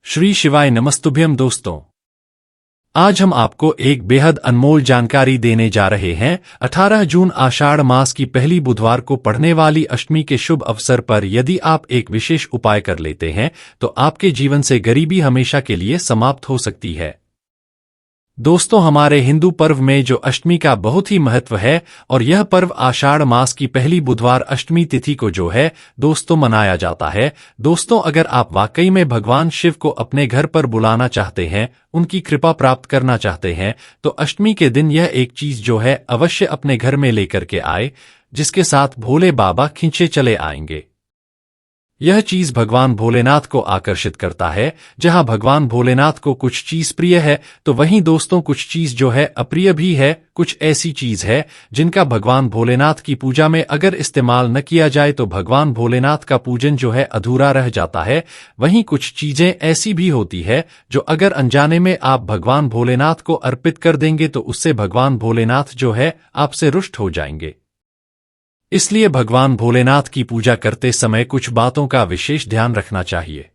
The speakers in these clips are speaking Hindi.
श्री शिवाय नमस्तुभ्यम दोस्तों, आज हम आपको एक बेहद अनमोल जानकारी देने जा रहे हैं। 18 जून आषाढ़ मास की पहली बुधवार को पड़ने वाली अष्टमी के शुभ अवसर पर यदि आप एक विशेष उपाय कर लेते हैं तो आपके जीवन से गरीबी हमेशा के लिए समाप्त हो सकती है। दोस्तों, हमारे हिंदू पर्व में जो अष्टमी का बहुत ही महत्व है और यह पर्व आषाढ़ मास की पहली बुधवार अष्टमी तिथि को जो है दोस्तों मनाया जाता है। दोस्तों, अगर आप वाकई में भगवान शिव को अपने घर पर बुलाना चाहते हैं, उनकी कृपा प्राप्त करना चाहते हैं, तो अष्टमी के दिन यह एक चीज जो है अवश्य अपने घर में लेकर के आए, जिसके साथ भोले बाबा खींचे चले आएंगे। यह चीज भगवान भोलेनाथ को आकर्षित करता है। जहां भगवान भोलेनाथ को कुछ चीज प्रिय है तो वहीं दोस्तों कुछ चीज जो है अप्रिय भी है। कुछ ऐसी चीज है जिनका भगवान भोलेनाथ की पूजा में अगर इस्तेमाल न किया जाए तो भगवान भोलेनाथ का पूजन जो है अधूरा रह जाता है। वहीं कुछ चीजें ऐसी भी होती है जो अगर अनजाने में आप भगवान भोलेनाथ को अर्पित कर देंगे तो उससे भगवान भोलेनाथ जो है आपसे रुष्ट हो जाएंगे। इसलिए भगवान भोलेनाथ की पूजा करते समय कुछ बातों का विशेष ध्यान रखना चाहिए।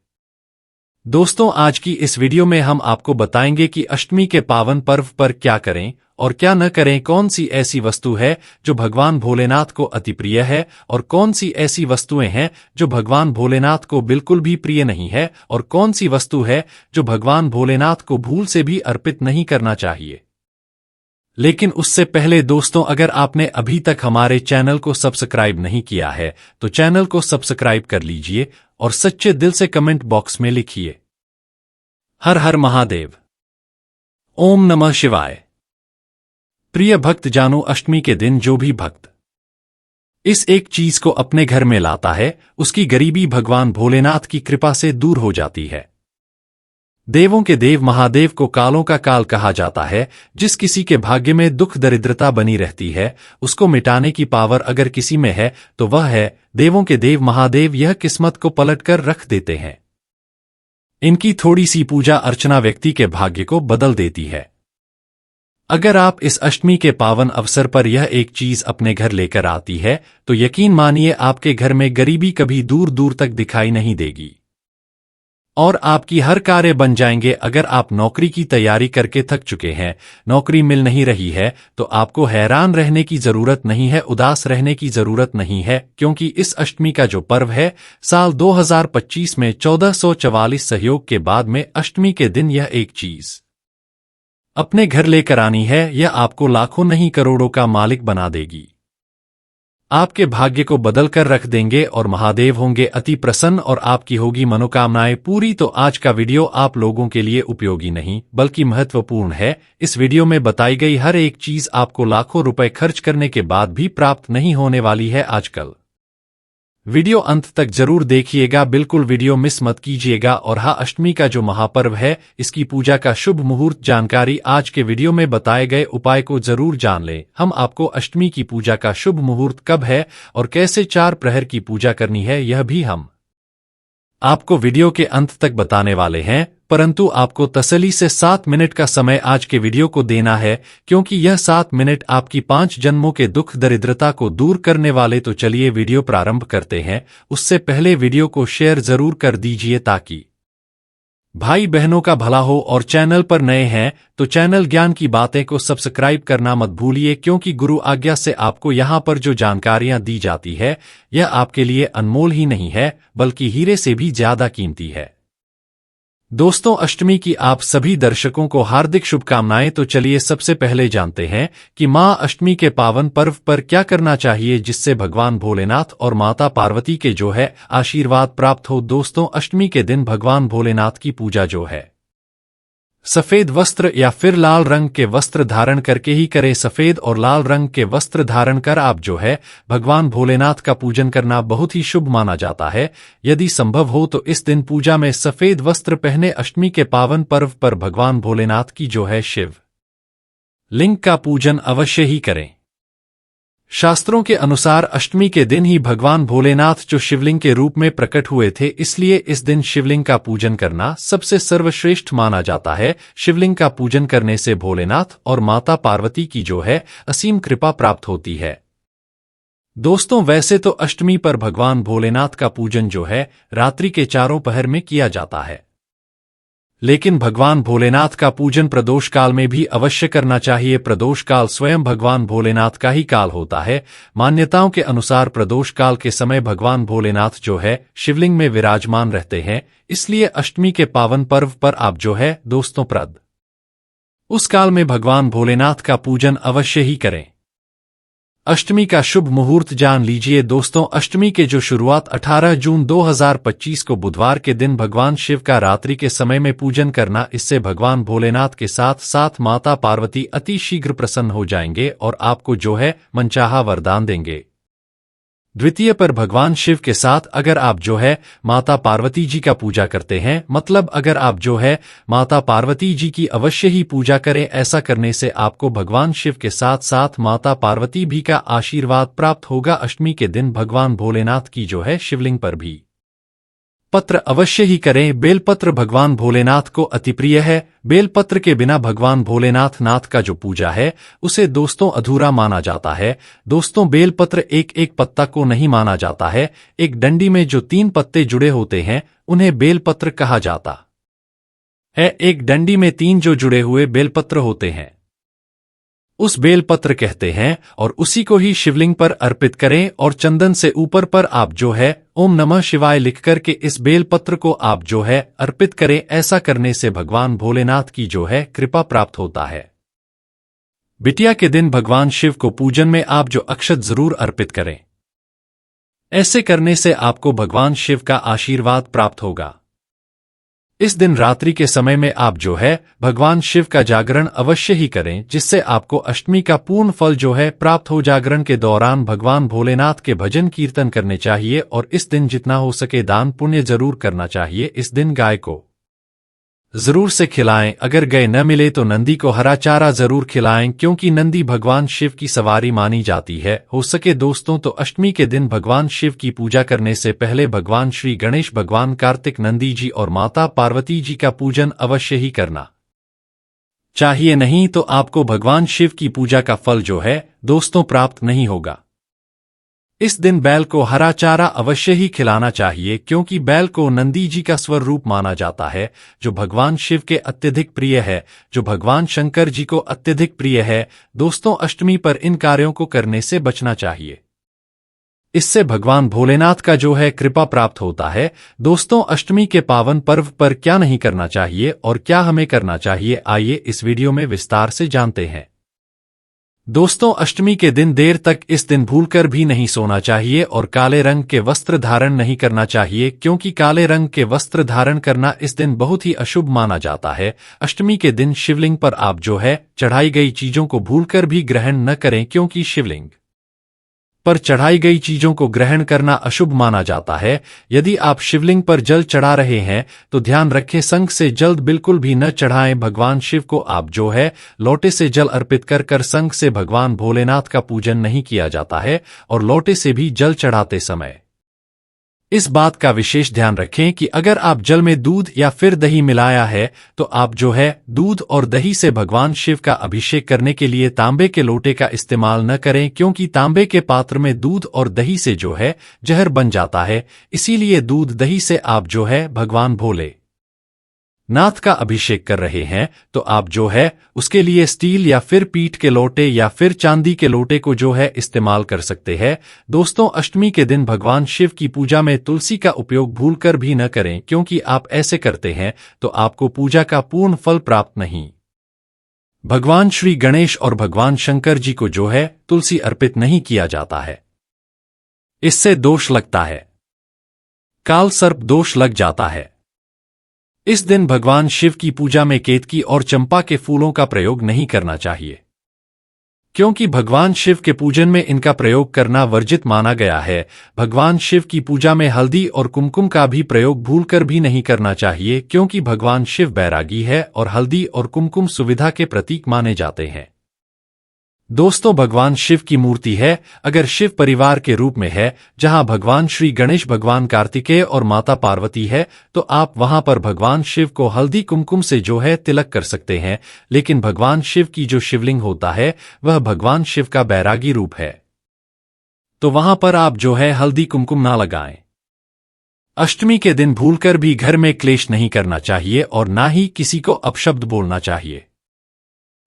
दोस्तों, आज की इस वीडियो में हम आपको बताएंगे कि अष्टमी के पावन पर्व पर क्या करें और क्या न करें, कौन सी ऐसी वस्तु है जो भगवान भोलेनाथ को अति प्रिय है और कौन सी ऐसी वस्तुएं हैं जो भगवान भोलेनाथ को बिल्कुल भी प्रिय नहीं है और कौन सी वस्तु है जो भगवान भोलेनाथ को भूल से भी अर्पित नहीं करना चाहिए। लेकिन उससे पहले दोस्तों, अगर आपने अभी तक हमारे चैनल को सब्सक्राइब नहीं किया है तो चैनल को सब्सक्राइब कर लीजिए और सच्चे दिल से कमेंट बॉक्स में लिखिए हर हर महादेव, ओम नमः शिवाय। प्रिय भक्त जानो, अष्टमी के दिन जो भी भक्त इस एक चीज को अपने घर में लाता है उसकी गरीबी भगवान भोलेनाथ की कृपा से दूर हो जाती है। देवों के देव महादेव को कालों का काल कहा जाता है। जिस किसी के भाग्य में दुख दरिद्रता बनी रहती है उसको मिटाने की पावर अगर किसी में है तो वह है देवों के देव महादेव। यह किस्मत को पलटकर रख देते हैं। इनकी थोड़ी सी पूजा अर्चना व्यक्ति के भाग्य को बदल देती है। अगर आप इस अष्टमी के पावन अवसर पर यह एक चीज अपने घर लेकर आती है तो यकीन मानिए आपके घर में गरीबी कभी दूर दूर तक दिखाई नहीं देगी और आपकी हर कार्य बन जाएंगे। अगर आप नौकरी की तैयारी करके थक चुके हैं, नौकरी मिल नहीं रही है, तो आपको हैरान रहने की जरूरत नहीं है, उदास रहने की जरूरत नहीं है, क्योंकि इस अष्टमी का जो पर्व है साल 2025 में 1444 सहयोग के बाद में अष्टमी के दिन यह एक चीज अपने घर लेकर आनी है। यह आपको लाखों नहीं करोड़ों का मालिक बना देगी, आपके भाग्य को बदल कर रख देंगे और महादेव होंगे अति प्रसन्न और आपकी होगी मनोकामनाएं पूरी। तो आज का वीडियो आप लोगों के लिए उपयोगी नहीं बल्कि महत्वपूर्ण है। इस वीडियो में बताई गई हर एक चीज आपको लाखों रुपए खर्च करने के बाद भी प्राप्त नहीं होने वाली है आजकल। वीडियो अंत तक जरूर देखिएगा, बिल्कुल वीडियो मिस मत कीजिएगा। और हाँ, अष्टमी का जो महापर्व है इसकी पूजा का शुभ मुहूर्त जानकारी आज के वीडियो में बताए गए उपाय को जरूर जान लें। हम आपको अष्टमी की पूजा का शुभ मुहूर्त कब है और कैसे 4 प्रहर की पूजा करनी है यह भी हम आपको वीडियो के अंत तक बताने वाले हैं। परंतु आपको तसल्ली से 7 मिनट का समय आज के वीडियो को देना है, क्योंकि यह 7 मिनट आपकी 5 जन्मों के दुख दरिद्रता को दूर करने वाले। तो चलिए वीडियो प्रारंभ करते हैं। उससे पहले वीडियो को शेयर जरूर कर दीजिए ताकि भाई बहनों का भला हो। और चैनल पर नए हैं तो चैनल ज्ञान की बातें को सब्सक्राइब करना मत भूलिए, क्योंकि गुरु आज्ञा से आपको यहाँ पर जो जानकारियां दी जाती है यह आपके लिए अनमोल ही नहीं है बल्कि हीरे से भी ज्यादा कीमती है। दोस्तों, अष्टमी की आप सभी दर्शकों को हार्दिक शुभकामनाएं। तो चलिए सबसे पहले जानते हैं कि मां अष्टमी के पावन पर्व पर क्या करना चाहिए जिससे भगवान भोलेनाथ और माता पार्वती के जो है आशीर्वाद प्राप्त हो। दोस्तों, अष्टमी के दिन भगवान भोलेनाथ की पूजा जो है सफेद वस्त्र या फिर लाल रंग के वस्त्र धारण करके ही करें। सफेद और लाल रंग के वस्त्र धारण कर आप जो है भगवान भोलेनाथ का पूजन करना बहुत ही शुभ माना जाता है। यदि संभव हो तो इस दिन पूजा में सफेद वस्त्र पहने अष्टमी के पावन पर्व पर भगवान भोलेनाथ की जो है शिव लिंग का पूजन अवश्य ही करें। शास्त्रों के अनुसार अष्टमी के दिन ही भगवान भोलेनाथ जो शिवलिंग के रूप में प्रकट हुए थे, इसलिए इस दिन शिवलिंग का पूजन करना सबसे सर्वश्रेष्ठ माना जाता है। शिवलिंग का पूजन करने से भोलेनाथ और माता पार्वती की जो है असीम कृपा प्राप्त होती है। दोस्तों, वैसे तो अष्टमी पर भगवान भोलेनाथ का पूजन जो है रात्रि के चारों पहर में किया जाता है। लेकिन भगवान भोलेनाथ का पूजन प्रदोष काल में भी अवश्य करना चाहिए। प्रदोष काल स्वयं भगवान भोलेनाथ का ही काल होता है। मान्यताओं के अनुसार प्रदोष काल के समय भगवान भोलेनाथ जो है शिवलिंग में विराजमान रहते हैं, इसलिए अष्टमी के पावन पर्व पर आप जो है दोस्तों उस काल में भगवान भोलेनाथ का पूजन अवश्य ही करें। अष्टमी का शुभ मुहूर्त जान लीजिए दोस्तों। अष्टमी के जो शुरुआत 18 जून 2025 को बुधवार के दिन भगवान शिव का रात्रि के समय में पूजन करना, इससे भगवान भोलेनाथ के साथ साथ माता पार्वती अति शीघ्र प्रसन्न हो जाएंगे और आपको जो है मनचाहा वरदान देंगे। द्वितीय पर भगवान शिव के साथ अगर आप जो है माता पार्वती जी का पूजा करते हैं, मतलब अगर आप जो है माता पार्वती जी की अवश्य ही पूजा करें। ऐसा करने से आपको भगवान शिव के साथ साथ माता पार्वती भी का आशीर्वाद प्राप्त होगा। अष्टमी के दिन भगवान भोलेनाथ की जो है शिवलिंग पर भी पत्र अवश्य ही करें। बेलपत्र भगवान भोलेनाथ को अति प्रिय है। बेलपत्र के बिना भगवान भोलेनाथ का जो पूजा है उसे दोस्तों अधूरा माना जाता है। दोस्तों बेलपत्र एक एक पत्ता को नहीं माना जाता है। एक डंडी में जो 3 पत्ते जुड़े होते हैं उन्हें बेलपत्र कहा जाता है। एक डंडी में 3 जो जुड़े हुए बेलपत्र होते हैं उस बेलपत्र कहते हैं, और उसी को ही शिवलिंग पर अर्पित करें और चंदन से ऊपर पर आप जो है ओम नमः शिवाय लिख करके इस बेलपत्र को आप जो है अर्पित करें। ऐसा करने से भगवान भोलेनाथ की जो है कृपा प्राप्त होता है। बिटिया के दिन भगवान शिव को पूजन में आप जो अक्षत जरूर अर्पित करें। ऐसे करने से आपको भगवान शिव का आशीर्वाद प्राप्त होगा। इस दिन रात्रि के समय में आप जो है भगवान शिव का जागरण अवश्य ही करें, जिससे आपको अष्टमी का पूर्ण फल जो है प्राप्त हो। जागरण के दौरान भगवान भोलेनाथ के भजन कीर्तन करने चाहिए और इस दिन जितना हो सके दान पुण्य जरूर करना चाहिए। इस दिन गाय को जरूर से खिलाएं। अगर गाय न मिले तो नंदी को हरा चारा जरूर खिलाएं, क्योंकि नंदी भगवान शिव की सवारी मानी जाती है। हो सके दोस्तों तो अष्टमी के दिन भगवान शिव की पूजा करने से पहले भगवान श्री गणेश, भगवान कार्तिक, नंदी जी और माता पार्वती जी का पूजन अवश्य ही करना चाहिए, नहीं तो आपको भगवान शिव की पूजा का फल जो है दोस्तों प्राप्त नहीं होगा। इस दिन बैल को हरा चारा अवश्य ही खिलाना चाहिए, क्योंकि बैल को नंदी जी का स्वर रूप माना जाता है, जो भगवान शिव के अत्यधिक प्रिय है, जो भगवान शंकर जी को अत्यधिक प्रिय है। दोस्तों अष्टमी पर इन कार्यों को करने से बचना चाहिए, इससे भगवान भोलेनाथ का जो है कृपा प्राप्त होता है। दोस्तों अष्टमी के पावन पर्व पर क्या नहीं करना चाहिए और क्या हमें करना चाहिए, आइए इस वीडियो में विस्तार से जानते हैं। दोस्तों अष्टमी के दिन देर तक इस दिन भूलकर भी नहीं सोना चाहिए और काले रंग के वस्त्र धारण नहीं करना चाहिए, क्योंकि काले रंग के वस्त्र धारण करना इस दिन बहुत ही अशुभ माना जाता है। अष्टमी के दिन शिवलिंग पर आप जो है चढ़ाई गई चीजों को भूलकर भी ग्रहण न करें, क्योंकि शिवलिंग पर चढ़ाई गई चीजों को ग्रहण करना अशुभ माना जाता है। यदि आप शिवलिंग पर जल चढ़ा रहे हैं तो ध्यान रखें संग से जल बिल्कुल भी न चढ़ाएं। भगवान शिव को आप जो है लोटे से जल अर्पित कर संग से भगवान भोलेनाथ का पूजन नहीं किया जाता है, और लोटे से भी जल चढ़ाते समय इस बात का विशेष ध्यान रखें कि अगर आप जल में दूध या फिर दही मिलाया है तो आप जो है दूध और दही से भगवान शिव का अभिषेक करने के लिए तांबे के लोटे का इस्तेमाल न करें, क्योंकि तांबे के पात्र में दूध और दही से जो है जहर बन जाता है। इसीलिए दूध दही से आप जो है भगवान भोले नाथ का अभिषेक कर रहे हैं तो आप जो है उसके लिए स्टील या फिर पीठ के लोटे या फिर चांदी के लोटे को जो है इस्तेमाल कर सकते हैं। दोस्तों अष्टमी के दिन भगवान शिव की पूजा में तुलसी का उपयोग भूलकर भी न करें, क्योंकि आप ऐसे करते हैं तो आपको पूजा का पूर्ण फल प्राप्त नहीं। भगवान श्री गणेश और भगवान शंकर जी को जो है तुलसी अर्पित नहीं किया जाता है, इससे दोष लगता है, काल सर्प दोष लग जाता है। इस दिन भगवान शिव की पूजा में केतकी और चंपा के फूलों का प्रयोग नहीं करना चाहिए, क्योंकि भगवान शिव के पूजन में इनका प्रयोग करना वर्जित माना गया है। भगवान शिव की पूजा में हल्दी और कुमकुम का भी प्रयोग भूलकर भी नहीं करना चाहिए, क्योंकि भगवान शिव बैरागी है और हल्दी और कुमकुम सुविधा के प्रतीक माने जाते हैं। दोस्तों भगवान शिव की मूर्ति है अगर शिव परिवार के रूप में है, जहां भगवान श्री गणेश, भगवान कार्तिकेय और माता पार्वती है, तो आप वहां पर भगवान शिव को हल्दी कुमकुम से जो है तिलक कर सकते हैं। लेकिन भगवान शिव की जो शिवलिंग होता है वह भगवान शिव का बैरागी रूप है, तो वहां पर आप जो है हल्दी कुमकुम ना लगाएं। अष्टमी के दिन भूलकर भी घर में क्लेश नहीं करना चाहिए और ना ही किसी को अपशब्द बोलना चाहिए।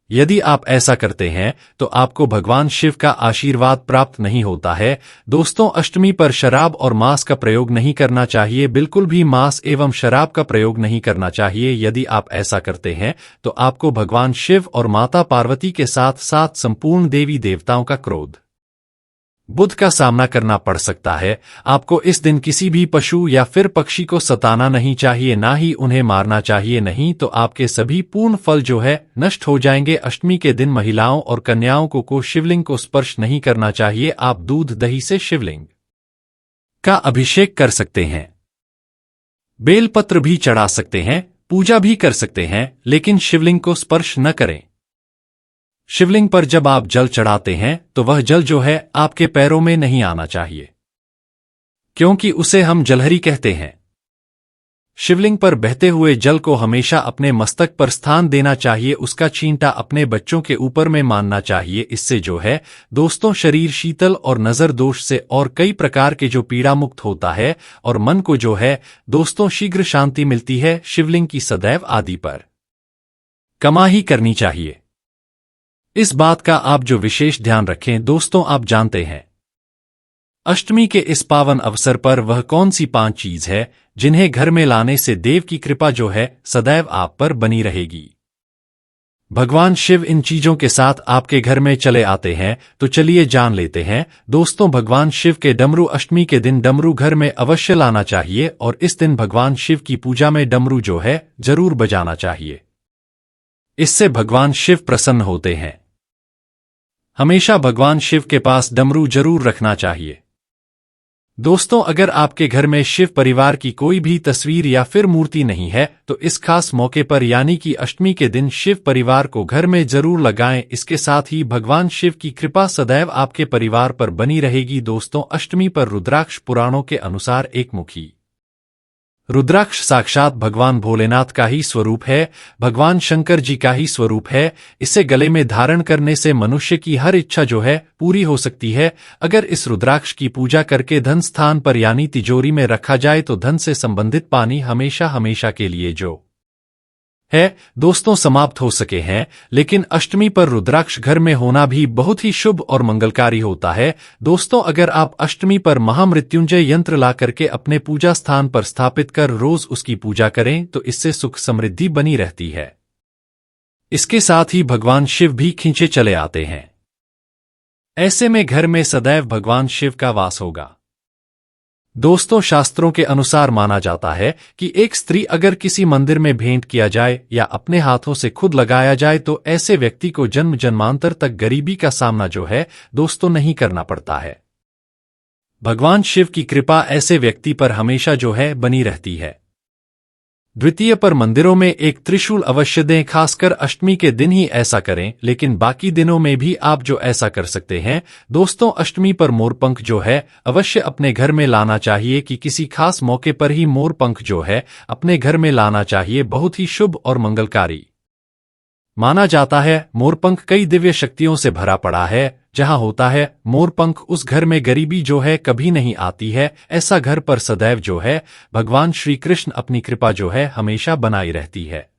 यदि आप ऐसा करते हैं तो आपको भगवान शिव का आशीर्वाद प्राप्त नहीं होता है। दोस्तों, अष्टमी पर शराब और मांस का प्रयोग नहीं करना चाहिए। बिल्कुल भी मांस एवं शराब का प्रयोग नहीं करना चाहिए। यदि आप ऐसा करते हैं तो आपको भगवान शिव और माता पार्वती के साथ साथ संपूर्ण देवी देवताओं का क्रोध बुध का सामना करना पड़ सकता है। आपको इस दिन किसी भी पशु या फिर पक्षी को सताना नहीं चाहिए, ना ही उन्हें मारना चाहिए, नहीं तो आपके सभी पूर्ण फल जो है नष्ट हो जाएंगे। अष्टमी के दिन महिलाओं और कन्याओं को शिवलिंग को स्पर्श नहीं करना चाहिए। आप दूध दही से शिवलिंग का अभिषेक कर सकते हैं, बेलपत्र भी चढ़ा सकते हैं, पूजा भी कर सकते हैं, लेकिन शिवलिंग को स्पर्श न करें। शिवलिंग पर जब आप जल चढ़ाते हैं तो वह जल जो है आपके पैरों में नहीं आना चाहिए, क्योंकि उसे हम जलहरी कहते हैं। शिवलिंग पर बहते हुए जल को हमेशा अपने मस्तक पर स्थान देना चाहिए, उसका छींटा अपने बच्चों के ऊपर में मानना चाहिए। इससे जो है दोस्तों शरीर शीतल और नजर दोष से और कई प्रकार के जो पीड़ा मुक्त होता है और मन को जो है दोस्तों शीघ्र शांति मिलती है। शिवलिंग की सदैव आदि पर कमा ही करनी चाहिए। इस बात का आप जो विशेष ध्यान रखें। दोस्तों, आप जानते हैं अष्टमी के इस पावन अवसर पर वह कौन सी 5 चीज है जिन्हें घर में लाने से देव की कृपा जो है सदैव आप पर बनी रहेगी। भगवान शिव इन चीजों के साथ आपके घर में चले आते हैं, तो चलिए जान लेते हैं। दोस्तों, भगवान शिव के डमरू अष्टमी के दिन डमरू घर में अवश्य लाना चाहिए और इस दिन भगवान शिव की पूजा में डमरू जो है जरूर बजाना चाहिए। इससे भगवान शिव प्रसन्न होते हैं। हमेशा भगवान शिव के पास डमरू जरूर रखना चाहिए। दोस्तों, अगर आपके घर में शिव परिवार की कोई भी तस्वीर या फिर मूर्ति नहीं है तो इस खास मौके पर यानी कि अष्टमी के दिन शिव परिवार को घर में जरूर लगाएं। इसके साथ ही भगवान शिव की कृपा सदैव आपके परिवार पर बनी रहेगी। दोस्तों, अष्टमी पर रुद्राक्ष पुराणों के अनुसार एक मुखी रुद्राक्ष साक्षात भगवान भोलेनाथ का ही स्वरूप है, भगवान शंकर जी का ही स्वरूप है। इसे गले में धारण करने से मनुष्य की हर इच्छा जो है पूरी हो सकती है। अगर इस रुद्राक्ष की पूजा करके धन स्थान पर यानी तिजोरी में रखा जाए तो धन से संबंधित पानी हमेशा हमेशा के लिए जो है दोस्तों समाप्त हो सके हैं। लेकिन अष्टमी पर रुद्राक्ष घर में होना भी बहुत ही शुभ और मंगलकारी होता है। दोस्तों, अगर आप अष्टमी पर महामृत्युंजय यंत्र ला करके अपने पूजा स्थान पर स्थापित कर रोज उसकी पूजा करें तो इससे सुख समृद्धि बनी रहती है। इसके साथ ही भगवान शिव भी खींचे चले आते हैं। ऐसे में घर में सदैव भगवान शिव का वास होगा। दोस्तों, शास्त्रों के अनुसार माना जाता है कि एक स्त्री अगर किसी मंदिर में भेंट किया जाए या अपने हाथों से खुद लगाया जाए तो ऐसे व्यक्ति को जन्म जन्मांतर तक गरीबी का सामना जो है दोस्तों नहीं करना पड़ता है। भगवान शिव की कृपा ऐसे व्यक्ति पर हमेशा जो है बनी रहती है। द्वितीय पर मंदिरों में एक त्रिशूल अवश्य दें, खासकर अष्टमी के दिन ही ऐसा करें, लेकिन बाकी दिनों में भी आप जो ऐसा कर सकते हैं। दोस्तों, अष्टमी पर मोरपंख जो है अवश्य अपने घर में लाना चाहिए कि किसी खास मौके पर ही मोरपंख जो है अपने घर में लाना चाहिए। बहुत ही शुभ और मंगलकारी माना जाता है। मोरपंख कई दिव्य शक्तियों से भरा पड़ा है। जहां होता है मोरपंख उस घर में गरीबी जो है कभी नहीं आती है। ऐसा घर पर सदैव जो है भगवान श्री कृष्ण अपनी कृपा जो है हमेशा बनाई रहती है।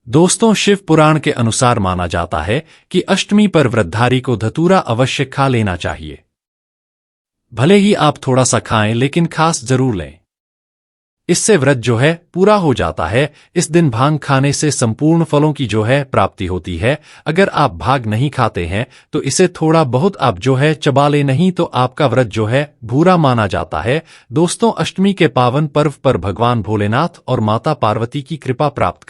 दोस्तों, शिव पुराण के अनुसार माना जाता है कि अष्टमी पर व्रतधारी को धतूरा अवश्य खा लेना चाहिए। भले ही आप थोड़ा सा खाएं, लेकिन खास जरूर लें। इससे व्रत जो है पूरा हो जाता है। इस दिन भांग खाने से संपूर्ण फलों की जो है प्राप्ति होती है। अगर आप भांग नहीं खाते हैं तो इसे थोड़ा बहुत आप जो है चबा ले, नहीं तो आपका व्रत जो है भूरा माना जाता है। दोस्तों, अष्टमी के पावन पर्व पर भगवान भोलेनाथ और माता पार्वती की कृपा प्राप्त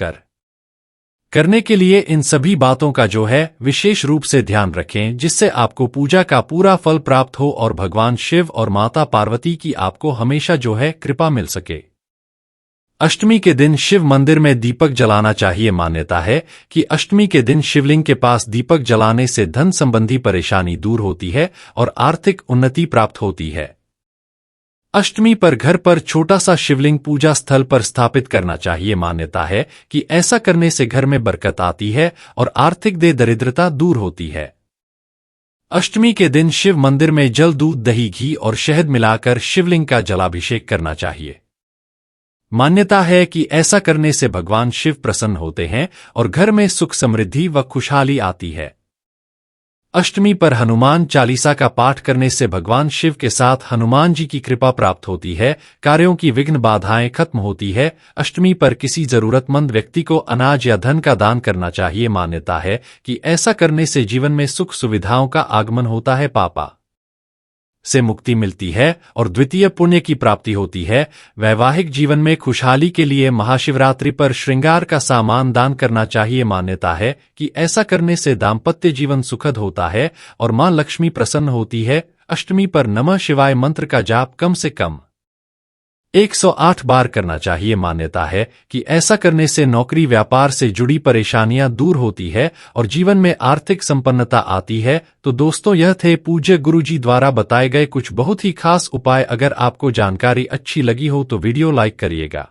करने के लिए इन सभी बातों का जो है विशेष रूप से ध्यान रखें, जिससे आपको पूजा का पूरा फल प्राप्त हो और भगवान शिव और माता पार्वती की आपको हमेशा जो है कृपा मिल सके। अष्टमी के दिन शिव मंदिर में दीपक जलाना चाहिए। मान्यता है कि अष्टमी के दिन शिवलिंग के पास दीपक जलाने से धन संबंधी परेशानी दूर होती है और आर्थिक उन्नति प्राप्त होती है। अष्टमी पर घर पर छोटा सा शिवलिंग पूजा स्थल पर स्थापित करना चाहिए। मान्यता है कि ऐसा करने से घर में बरकत आती है और आर्थिक दरिद्रता दूर होती है। अष्टमी के दिन शिव मंदिर में जल, दूध, दही, घी और शहद मिलाकर शिवलिंग का जलाभिषेक करना चाहिए। मान्यता है कि ऐसा करने से भगवान शिव प्रसन्न होते हैं और घर में सुख, समृद्धि व खुशहाली आती है। अष्टमी पर हनुमान चालीसा का पाठ करने से भगवान शिव के साथ हनुमान जी की कृपा प्राप्त होती है, कार्यों की विघ्न बाधाएं खत्म होती है। अष्टमी पर किसी जरूरतमंद व्यक्ति को अनाज या धन का दान करना चाहिए। मान्यता है कि ऐसा करने से जीवन में सुख सुविधाओं का आगमन होता है, पापा से मुक्ति मिलती है और द्वितीय पुण्य की प्राप्ति होती है। वैवाहिक जीवन में खुशहाली के लिए महाशिवरात्रि पर श्रृंगार का सामान दान करना चाहिए। मान्यता है कि ऐसा करने से दाम्पत्य जीवन सुखद होता है और मां लक्ष्मी प्रसन्न होती है। अष्टमी पर नमः शिवाय मंत्र का जाप कम से कम 108 बार करना चाहिए। मान्यता है कि ऐसा करने से नौकरी, व्यापार से जुड़ी परेशानियां दूर होती है और जीवन में आर्थिक संपन्नता आती है। तो दोस्तों, यह थे पूज्य गुरुजी द्वारा बताए गए कुछ बहुत ही खास उपाय। अगर आपको जानकारी अच्छी लगी हो तो वीडियो लाइक करिएगा।